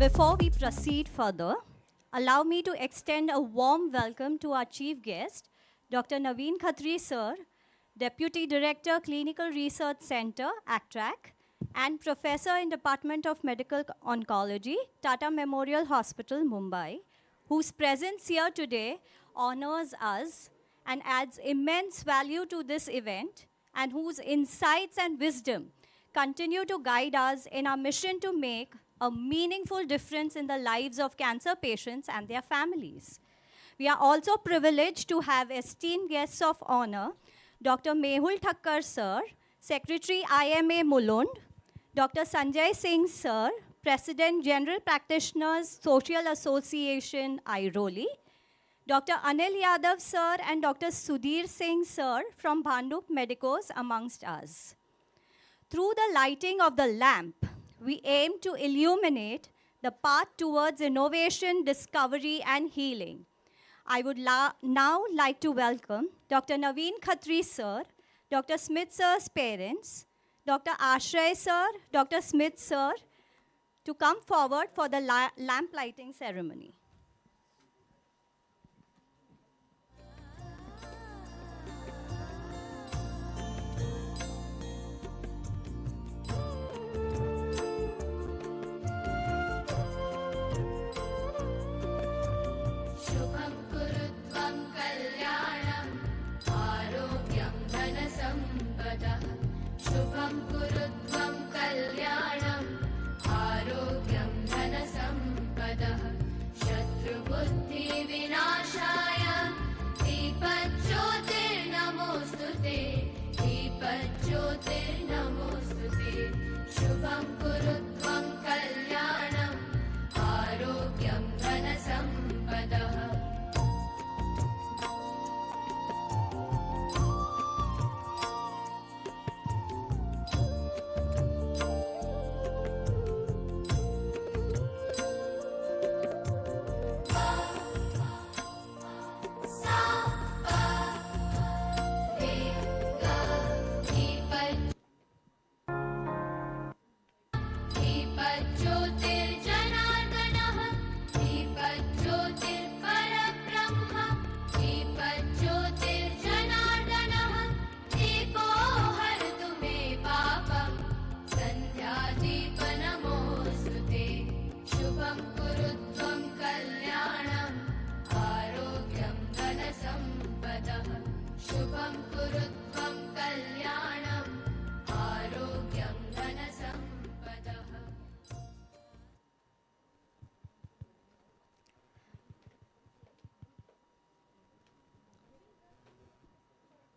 Before we proceed further, allow me to extend a warm welcome to our chief guest, Dr. Navin Khattry Sir, Deputy Director, Clinical Research Centre, ACTRAC, and Professor in Department of Medical Oncology, Tata Memorial Hospital, Mumbai, whose presence here today honors us and adds immense value to this event, and whose insights and wisdom continue to guide us in our mission to make a meaningful difference in the lives of cancer patients and their families. We are also privileged to have esteemed guests of honor, Dr. Mehul Thakkar Sir, Secretary IMA Mulund, Dr. Sanjay Singh Sir, President General Practitioners Social Association Airoli, Dr. Anil Yadav Sir and Dr. Sudhir Singh Sir from Bhandup Medicos amongst us. Through the lighting of the lamp, we aim to illuminate the path towards innovation, discovery, and healing. I would now like to welcome Dr. Navin Khattry Sir, Dr. Smit Sir's parents, Dr. Ashray Sir, Dr. Smit Sir, to come forward for the lamp lighting ceremony. शुभं कुरुध्वं कल्याणं आरोग्यं धनसम्पदः शत्रुबुद्धिविनाशाय दीपज्योतिर्नमोऽस्तुते दीपज्योतिर्नमोऽस्तुते शुभं कुरुध्वं कल्याणं आरोग्यं धनसम्पदः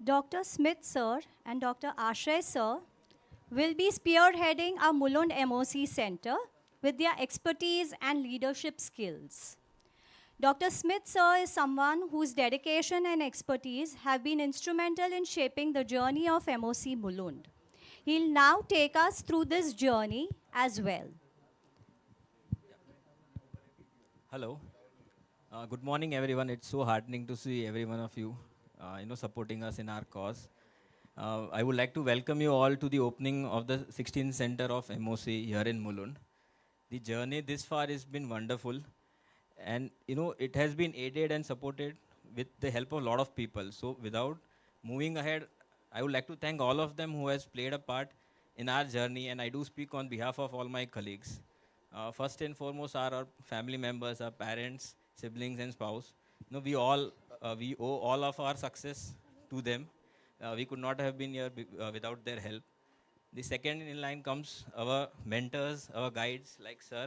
Dr. Smit Sir and Dr. Ashray Sir will be spearheading our Mulund MOC Center with their expertise and leadership skills. Dr. Smit Sir is someone whose dedication and expertise have been instrumental in shaping the journey of MOC Mulund. He'll now take us through this journey as well. Hello. Good morning, everyone. It's so heartening to see every one of you supporting us in our cause. I would like to welcome you all to the opening of the 16th Center of MOC here in Mulund. The journey this far has been wonderful, and it has been aided and supported with the help of a lot of people. So without moving ahead, I would like to thank all of them who has played a part in our journey, and I do speak on behalf of all my colleagues. First and foremost are our family members, our parents, siblings, and spouse. We owe all of our success to them. We could not have been here without their help. The second in line comes our mentors, our guides like Sir,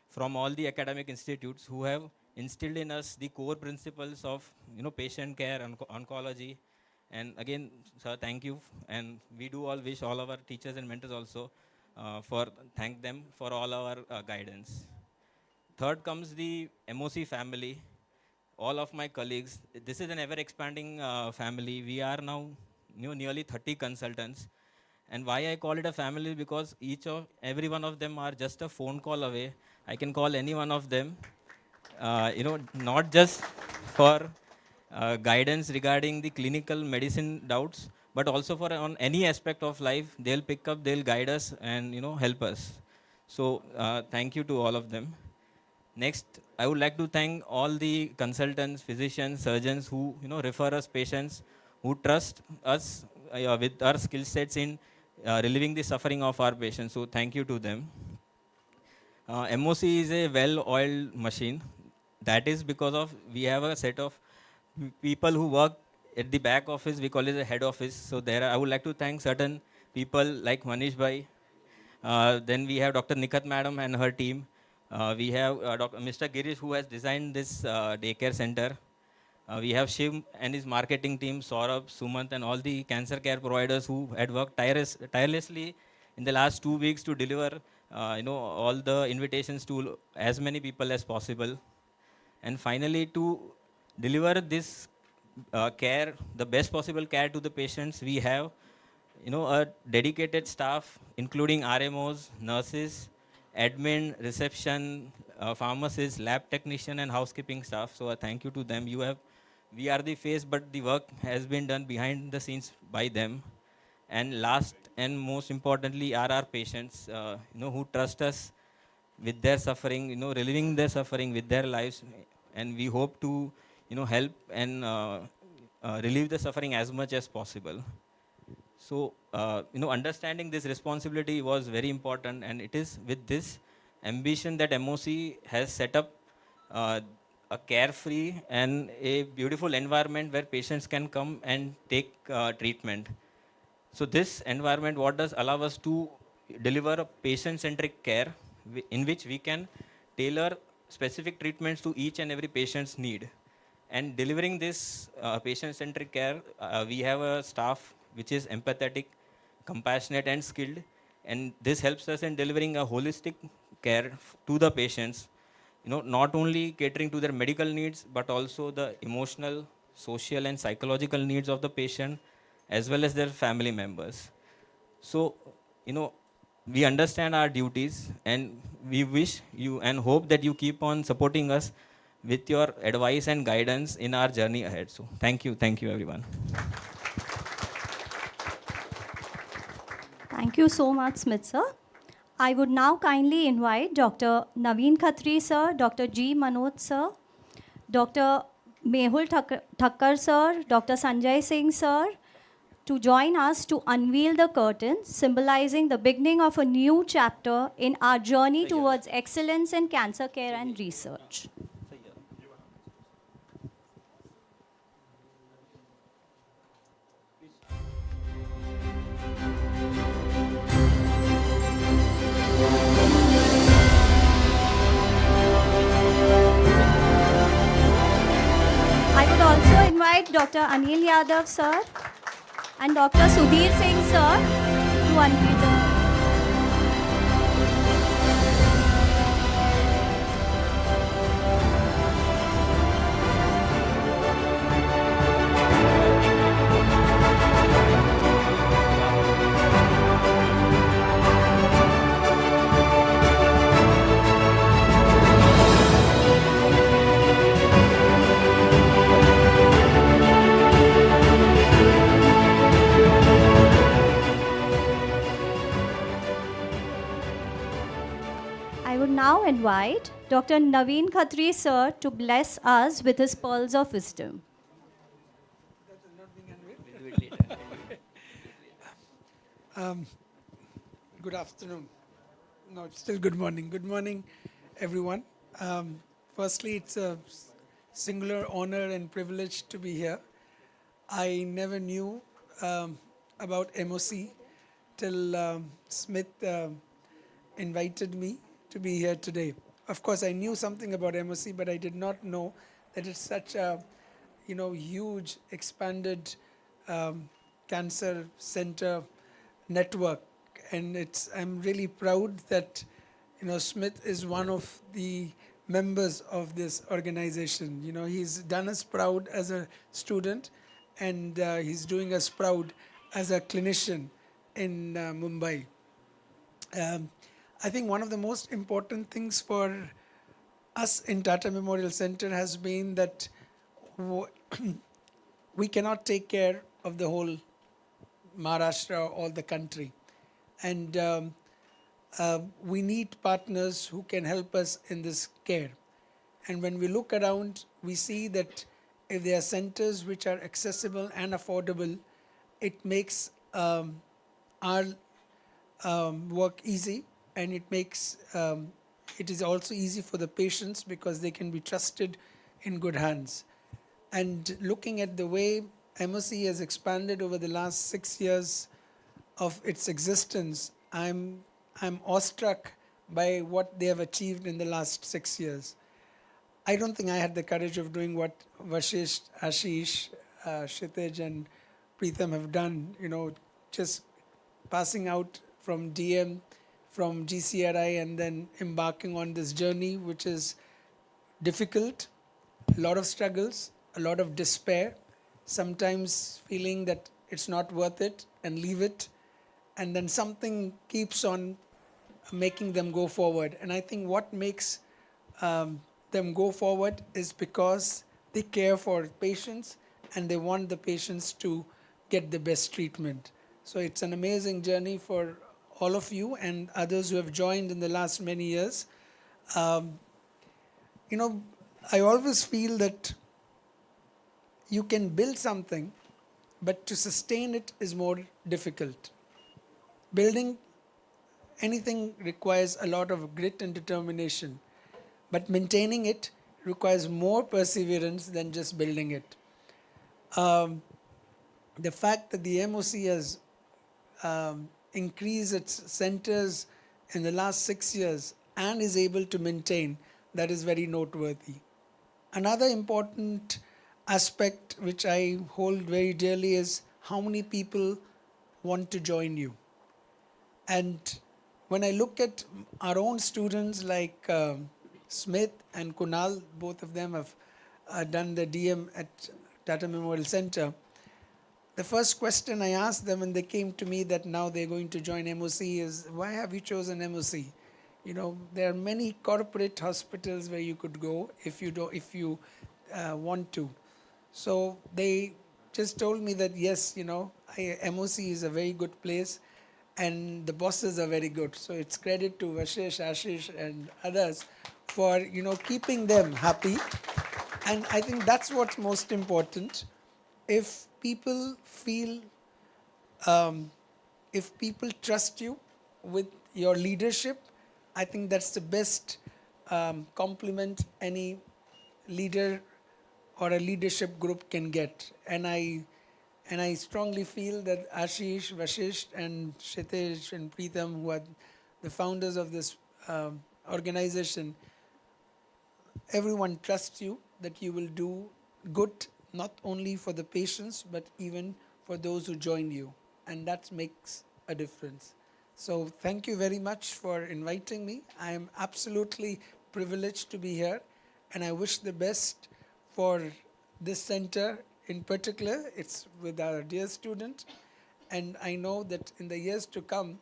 from all the academic institutes who have instilled in us the core principles of patient care and oncology. And again, Sir, thank you. And we do all wish all of our teachers and mentors also thank them for all our guidance. Third comes the MOC family. All of my colleagues. This is an ever-expanding family. We are now nearly 30 consultants. And why I call it a family? Because every one of them are just a phone call away. I can call any one of them, not just for guidance regarding the clinical medicine doubts, but also for on any aspect of life. They'll pick up, they'll guide us and help us. So thank you to all of them. Next, I would like to thank all the consultants, physicians, surgeons who refer us patients, who trust us with our skill sets in relieving the suffering of our patients. So thank you to them. MOC is a well-oiled machine. That is because of we have a set of people who work at the back office. We call it the head office. So there, I would like to thank certain people like Manish Bhai. Then we have Dr. Nikhat Madam and her team. We have Mr. Girish who has designed this daycare center. We have Shiv and his marketing team, Saurabh, Sumant, and all the cancer care providers who had worked tirelessly in the last 2 weeks to deliver, all the invitations to as many people as possible. And finally, to deliver this care, the best possible care to the patients, we have, a dedicated staff, including RMOs, nurses, admin, reception, pharmacists, lab technician, and housekeeping staff. So thank you to them. We are the face, but the work has been done behind the scenes by them. And last and most importantly are our patients, who trust us with their suffering, relieving their suffering with their lives. And we hope to, help and relieve the suffering as much as possible. So, understanding this responsibility was very important, and it is with this ambition that MOC has set up a carefree and a beautiful environment where patients can come and take treatment. So this environment, what does allow us to deliver a patient-centric care in which we can tailor specific treatments to each and every patient's need. And delivering this patient-centric care, we have a staff which is empathetic, compassionate, and skilled. And this helps us in delivering a holistic care to the patients, not only catering to their medical needs, but also the emotional, social, and psychological needs of the patient, as well as their family members. So, we understand our duties, and we wish you and hope that you keep on supporting us with your advice and guidance in our journey ahead. So thank you, everyone. Thank you so much, Smit sir. I would now kindly invite Dr. Navin Khattry sir, Dr. G. Manoj sir, Dr. Mehul Thakkar sir, Dr. Sanjay Singh sir, to join us to unveil the curtain, symbolizing the beginning of a new chapter in our journey towards excellence in cancer care and research. I would also invite Dr. Anil Yadav sir and Dr. Sudhir Singh sir to unveil the I would now invite Dr. Navin Khattry sir to bless us with his pearls of wisdom. Good afternoon. No, it's still good morning. Good morning, everyone. Firstly, it's a singular honor and privilege to be here. I never knew about MOC till Smit invited me to be here today. Of course, I knew something about MOC, but I did not know that it's such a huge, expanded cancer center network. And I'm really proud that Smit is one of the members of this organization. He's done us proud as a student, and he's doing us proud as a clinician in Mumbai. I think one of the most important things for us in Tata Memorial Centre has been that we cannot take care of the whole Maharashtra or the country. And we need partners who can help us in this care. And when we look around, we see that if there are centers which are accessible and affordable, it makes our work easy, and it makes it is also easy for the patients because they can be trusted in good hands. And looking at the way MOC has expanded over the last 6 years of its existence, I'm awestruck by what they have achieved in the last 6 years. I don't think I had the courage of doing what Vashish, Ashish, Kshitij and Preetham have done, just passing out from DM, from GCRI, and then embarking on this journey, which is difficult, a lot of struggles, a lot of despair, sometimes feeling that it's not worth it and leave it, and then something keeps on making them go forward. And I think what makes them go forward is because they care for patients and they want the patients to get the best treatment. So it's an amazing journey for all of you and others who have joined in the last many years. I always feel that you can build something, but to sustain it is more difficult. Building anything requires a lot of grit and determination, but maintaining it requires more perseverance than just building it. The fact that the MOC has increased its centers in the last 6 years and is able to maintain, that is very noteworthy. Another important aspect which I hold very dearly is how many people want to join you. And when I look at our own students like Smit and Kunal, both of them have done the DM at Tata Memorial Centre. The first question I asked them when they came to me that now they're going to join MOC is, why have you chosen MOC? There are many corporate hospitals where you could go if you want to. So they just told me that yes, MOC is a very good place and the bosses are very good. So it's credit to Vashish, Ashish and others for keeping them happy. And I think that's what's most important. If people feel, if people trust you with your leadership, I think that's the best compliment any leader or a leadership group can get. And I strongly feel that Ashish, Vashish and Kshitij and Preetham, who are the founders of this organization, everyone trusts you that you will do good not only for the patients but even for those who join you, and that makes a difference. So thank you very much for inviting me. I am absolutely privileged to be here, and I wish the best for this center in particular. It's with our dear student, and I know that in the years to come,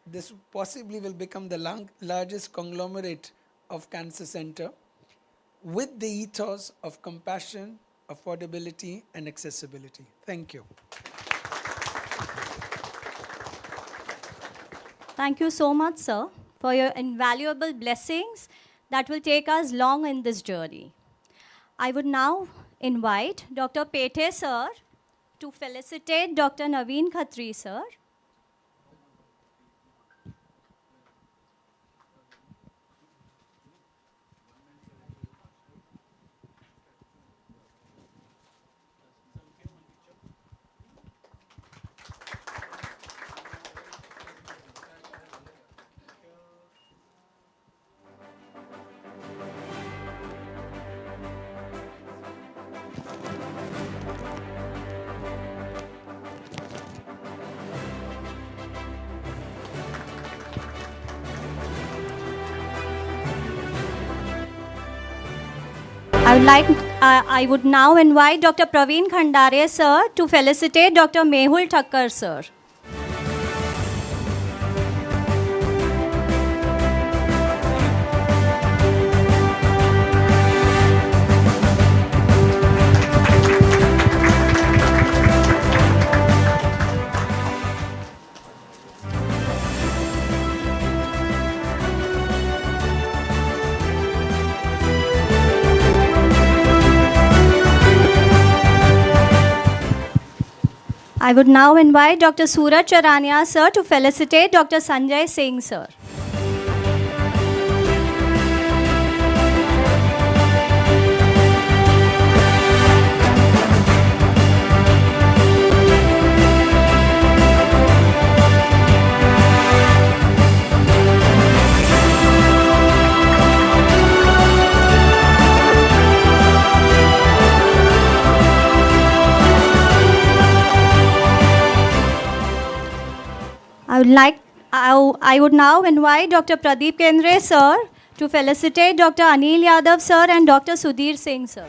this possibly will become the largest conglomerate of cancer center with the ethos of compassion, affordability and accessibility. Thank you. Thank you so much, sir, for your invaluable blessings that will take us long in this journey. I would now invite Dr. Pethe sir to felicitate Dr. Navin Khattry sir. I would now invite Dr. Praveen Khandare sir to felicitate Dr. Mehul Thakkar sir. I would now invite Dr. Suraj Charania, sir, to felicitate Dr. Sanjay Singh, sir. I would now invite Dr. Pradeep Kendre, sir, to felicitate Dr. Anil Yadav, sir, and Dr. Sudhir Singh, sir.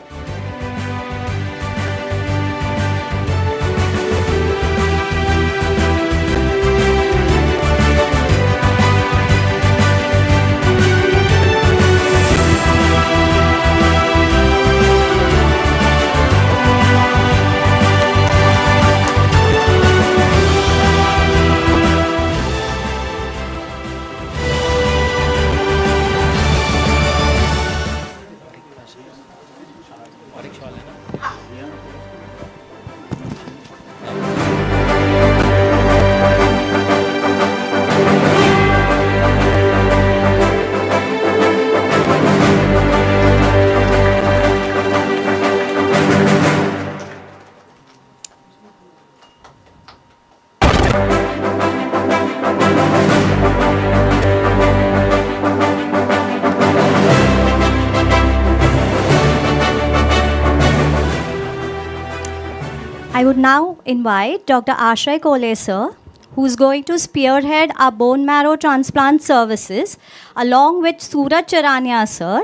I would now invite Dr. Ashray Kole, sir, who's going to spearhead our bone marrow transplant services, along with Suraj Charania, sir,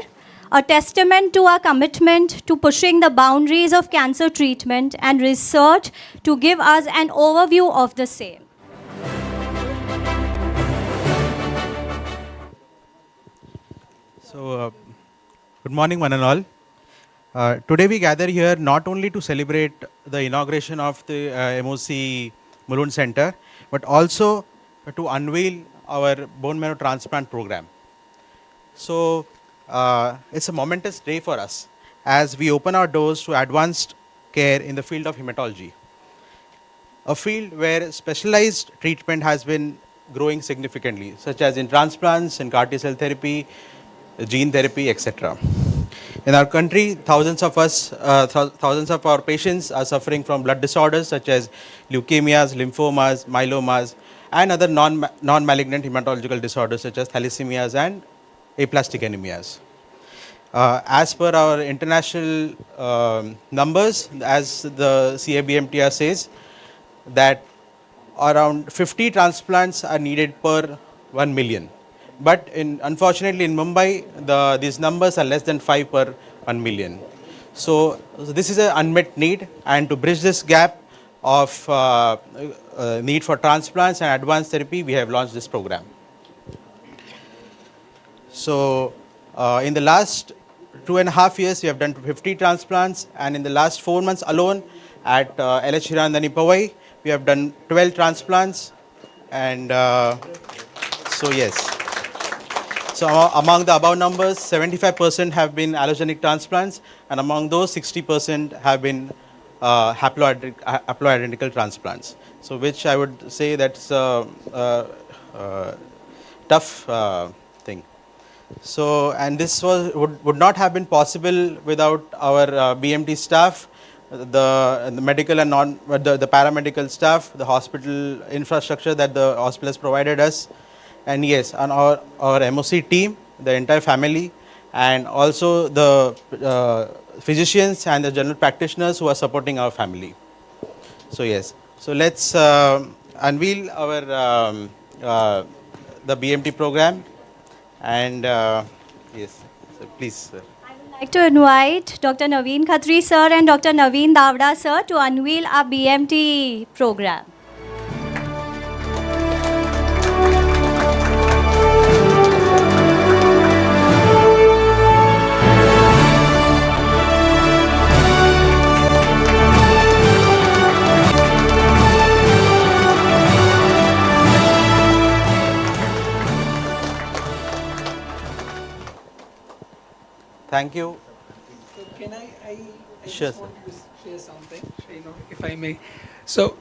a testament to our commitment to pushing the boundaries of cancer treatment and research to give us an overview of the same. So, good morning, one and all. Today we gather here not only to celebrate the inauguration of the MOC Mulund Centre, but also to unveil our bone marrow transplant program. So, it's a momentous day for us as we open our doors to advanced care in the field of hematology, a field where specialized treatment has been growing significantly, such as in transplants, in CAR T cell therapy, gene therapy, etc. In our country, thousands of our patients are suffering from blood disorders such as leukemias, lymphomas, myelomas, and other non-malignant hematological disorders such as thalassemias and aplastic anemias. As per our international numbers, as the CABMTR says, that around 50 transplants are needed per 1 million. But unfortunately in Mumbai, these numbers are less than 5 per 1 million. So this is an unmet need, and to bridge this gap of need for transplants and advanced therapy, we have launched this program. So in the last 2.5 years, we have done 50 transplants, and in the last 4 months alone at LH Hirandani Powai, we have done 12 transplants, and so yes. So among the above numbers, 75% have been allogenic transplants, and among those, 60% have been haploidentical transplants. So which I would say that's a tough thing. So, and this would not have been possible without our BMT staff, the medical and the paramedical staff, the hospital infrastructure that the hospital has provided us, and yes, and our MOC team, the entire family, and also the physicians and the general practitioners who are supporting our family. So yes, so let's unveil our the BMT program, and yes, so please, sir. I would like to invite Dr. Navin Khattry, sir, and Dr. Navin Davda, sir, to unveil our BMT program. Thank you. Can I Sure, just sir. want to share something, if I may. So,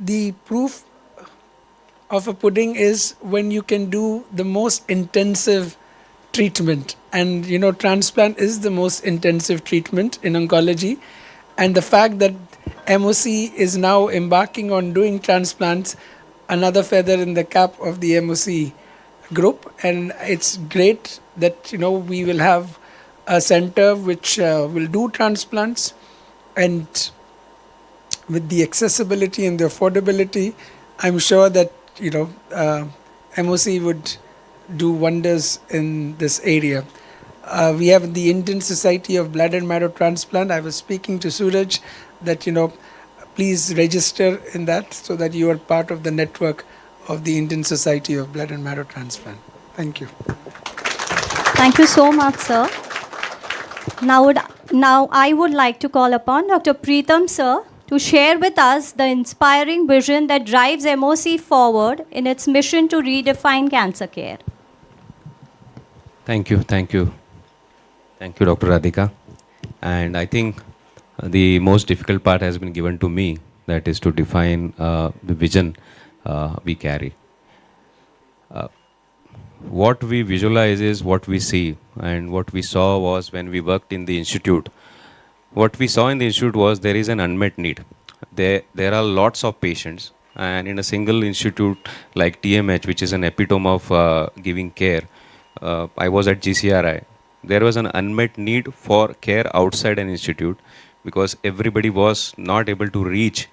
the proof of a pudding is when you can do the most intensive treatment. And, transplant is the most intensive treatment in oncology. And the fact that MOC is now embarking on doing transplants, another feather in the cap of the MOC group. And it's great that, we will have a center which will do transplants, and with the accessibility and the affordability, I'm sure that MOC would do wonders in this area. We have the Indian Society of Blood and Marrow Transplant. I was speaking to Suraj that please register in that so that you are part of the network of the Indian Society of Blood and Marrow Transplant. Thank you. Thank you so much, sir. Now I would like to call upon Dr. Preetham, sir, to share with us the inspiring vision that drives MOC forward in its mission to redefine cancer care. Thank you, Dr. Radhika. And I think the most difficult part has been given to me, that is to define the vision we carry. What we visualize is what we see, and what we saw was when we worked in the institute. What we saw in the institute was there is an unmet need. There are lots of patients, and in a single institute like TMH, which is an epitome of giving care, I was at GCRI. There was an unmet need for care outside an institute because everybody was not able to reach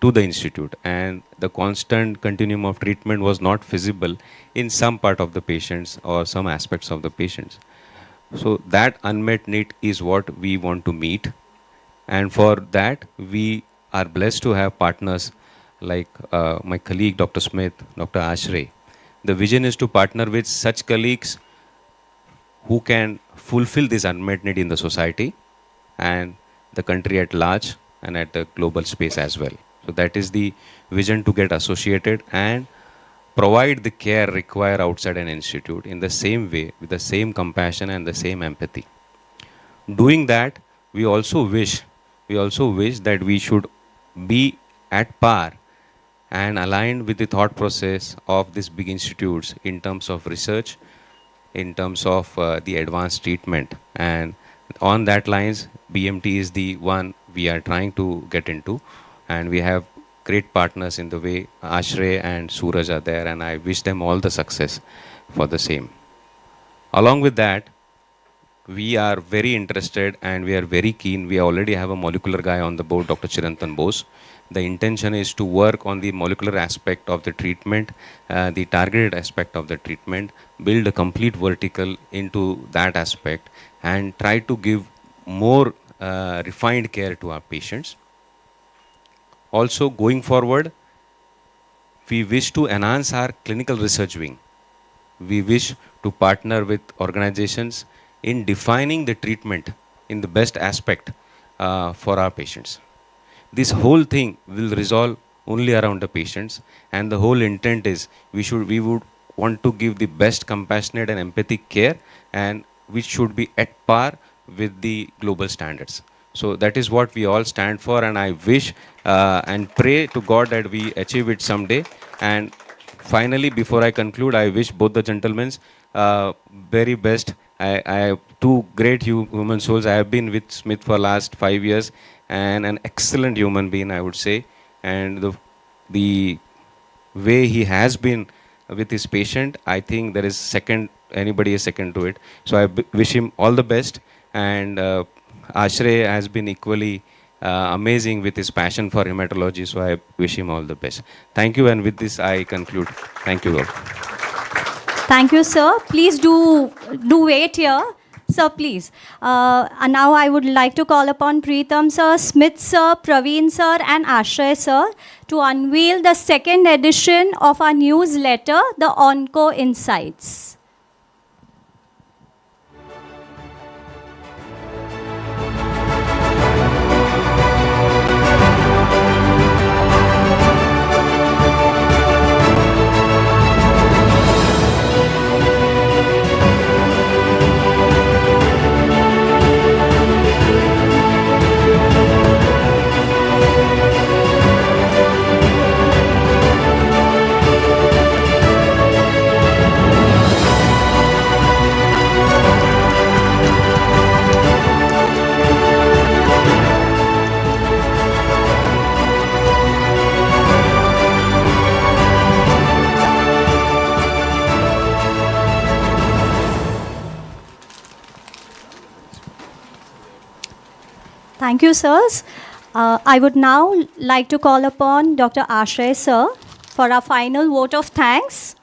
to the institute, and the constant continuum of treatment was not feasible in some part of the patients or some aspects of the patients. So that unmet need is what we want to meet, and for that we are blessed to have partners like my colleague Dr. Smit, Dr. Ashray. The vision is to partner with such colleagues who can fulfill this unmet need in the society and the country at large and at the global space as well. So that is the vision, to get associated and provide the care required outside an institute in the same way, with the same compassion and the same empathy. Doing that, we also wish that we should be at par and aligned with the thought process of these big institutes in terms of research, in terms of the advanced treatment. And on that lines, BMT is the one we are trying to get into, and we have great partners in the way. Ashray and Suraj are there, and I wish them all the success for the same. Along with that, we are very interested and we are very keen. We already have a molecular guy on the board, Dr. Chirantan Bose. The intention is to work on the molecular aspect of the treatment, the targeted aspect of the treatment, build a complete vertical into that aspect, and try to give more refined care to our patients. Also, going forward, we wish to enhance our clinical research wing. We wish to partner with organizations in defining the treatment in the best aspect for our patients. This whole thing will resolve only around the patients, and the whole intent is we would want to give the best compassionate and empathic care, and which should be at par with the global standards. So that is what we all stand for, and I wish and pray to God that we achieve it someday. And finally, before I conclude, I wish both the gentlemen very best. I have two great human souls. I have been with Smit for last 5 years, and an excellent human being, I would say. And the way he has been with his patient, I think there is anybody is second to it. So I wish him all the best. And Ashray has been equally amazing with his passion for hematology. So I wish him all the best. Thank you. And with this, I conclude. Thank you all. Thank you, sir. Please do wait here. Sir, please. And now I would like to call upon Preetham, sir, Smit, sir, Praveen, sir, and Ashray, sir, to unveil the second edition of our newsletter, the Onco Insights. Thank you, sirs. I would now like to call upon Dr. Ashray, sir, for our final vote of thanks.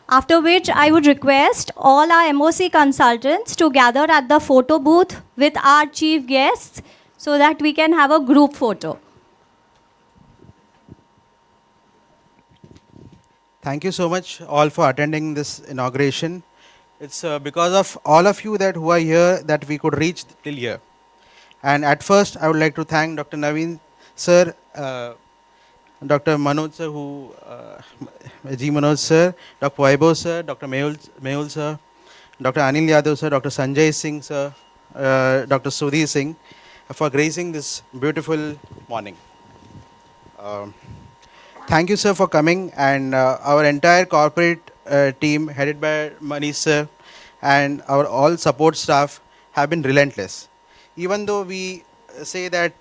After which, I would request all our MOC consultants to gather at the photo booth with our chief guests so that we can have a group photo. Thank you so much all for attending this inauguration. It's because of all of you that who are here that we could reach till here. And at first, I would like to thank Dr. Navin sir, Dr. Manoj sir, G. Manoj sir, Dr. Vaibhav sir, Dr. Mehul sir, Dr. Anil Yadav sir, Dr. Sanjay Singh sir, Dr. Sudhi Singh for gracing this beautiful morning. Thank you, sir, for coming, and our entire corporate team headed by Manish sir and our all support staff have been relentless. Even though we say that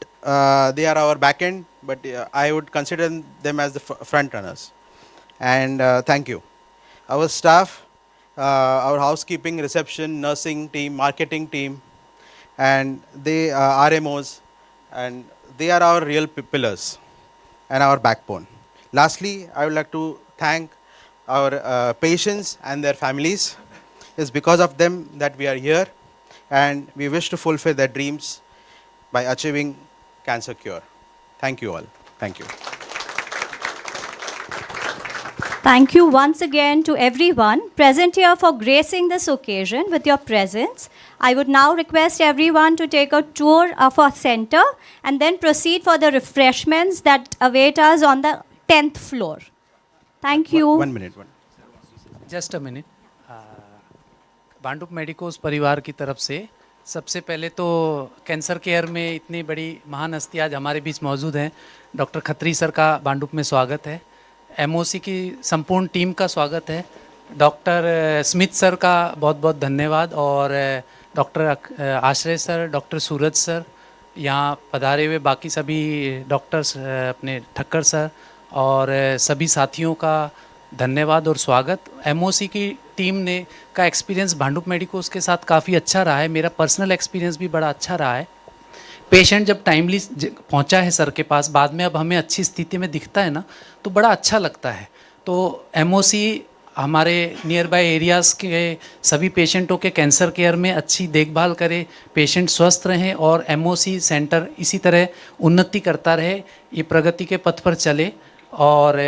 they are our back end, but I would consider them as the front runners. And thank you. Our staff, our housekeeping, reception, nursing team, marketing team, and they are RMOs, and they are our real pillars and our backbone. Lastly, I would like to thank our patients and their families. It's because of them that we are here, and we wish to fulfill their dreams by achieving cancer cure. Thank you all. Thank you. Thank you once again to everyone present here for gracing this occasion with your presence. I would now request everyone to take a tour of our center and then proceed for the refreshments that await us on the 10th floor. Thank you. One minute. Just a minute Bhandup medicos परिवार की तरफ से सबसे पहले तो cancer care में इतनी बड़ी महान हस्ती आज हमारे बीच मौजूद हैं। डॉक्टर खत्री सर का भांडुप में स्वागत है, एमओसी की संपूर्ण टीम का स्वागत है, डॉक्टर स्मित सर का बहुत बहुत धन्यवाद, और डॉक्टर आश्रय सर, डॉक्टर सूरज सर, यहाँ पधारे हुए बाकी सभी डॉक्टर्स, अपने ठक्कर सर और सभी साथियों का धन्यवाद और स्वागत। एमओसी की टीम ने का एक्सपीरियंस भांडुप मेडिकोस के साथ काफ़ी अच्छा रहा है, मेरा पर्सनल एक्सपीरियंस भी बड़ा अच्छा रहा है। पेशेंट जब टाइमली पहुंचा है सर के पास, बाद में अब हमें अच्छी स्थिति में दिखता है ना, तो बड़ा अच्छा लगता है। तो एमओसी हमारे नियर बाय एरियाज़ के सभी पेशेंटों के कैंसर केयर में अच्छी देखभाल करे, पेशेंट स्वस्थ रहें और एमओसी सेंटर इसी तरह उन्नति करता रहे, ये प्रगति के पथ पर चले, और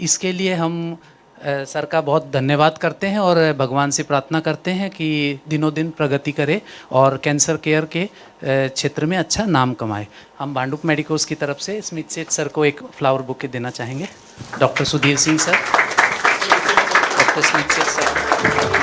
इसके लिए हम सर का बहुत धन्यवाद करते हैं और भगवान से प्रार्थना करते हैं कि दिनों दिन प्रगति करे और कैंसर केयर के क्षेत्र में अच्छा नाम कमाए। हम भांडुप मेडिकोस की तरफ से स्मित सेठ सर को एक फ्लावर बुके देना चाहेंगे। Doctor Sudhir Singh sir, doctor Smit Seth sir.